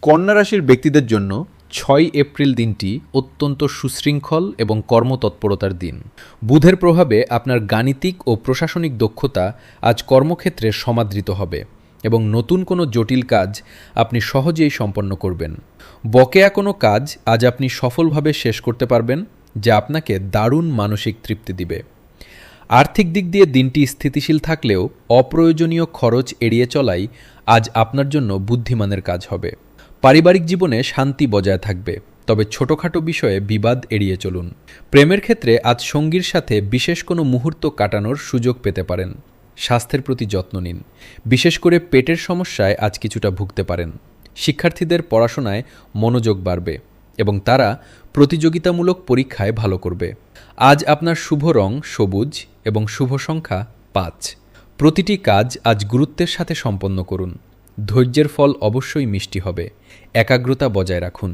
কন্যা রাশির ব্যক্তিদের জন্য ৬ এপ্রিল দিনটি অত্যন্ত সুশৃঙ্খল এবং কর্মতৎপরতার দিন। বুধের প্রভাবে আপনার গাণিতিক ও প্রশাসনিক দক্ষতা আজ কর্মক্ষেত্রে সমাদৃত হবে এবং নতুন কোনো জটিল কাজ আপনি সহজেই সম্পন্ন করবেন। বকেয়া কোনো কাজ আজ আপনি সফলভাবে শেষ করতে পারবেন, যা আপনাকে দারুণ মানসিক তৃপ্তি দিবে। আর্থিক দিক দিয়ে দিনটি স্থিতিশীল থাকলেও অপ্রয়োজনীয় খরচ এড়িয়ে চলাই আজ আপনার জন্য বুদ্ধিমানের কাজ হবে। পারিবারিক জীবনে শান্তি বজায় থাকবে, তবে ছোটখাটো বিষয়ে বিবাদ এড়িয়ে চলুন। প্রেমের ক্ষেত্রে আজ সঙ্গীর সাথে বিশেষ কোনো মুহূর্ত কাটানোর সুযোগ পেতে পারেন। স্বাস্থ্যের প্রতি যত্ন নিন, বিশেষ করে পেটের সমস্যায় আজ কিছুটা ভুগতে পারেন। শিক্ষার্থীদের পড়াশোনায় মনোযোগ বাড়বে এবং তারা প্রতিযোগিতামূলক পরীক্ষায় ভালো করবে। আজ আপনার শুভ রং সবুজ এবং শুভ সংখ্যা ৫। প্রতিটি কাজ আজ গুরুত্বের সাথে সম্পন্ন করুন। ধৈর্যের ফল অবশ্যই মিষ্টি হবে। একাগ্রতা বজায় রাখুন।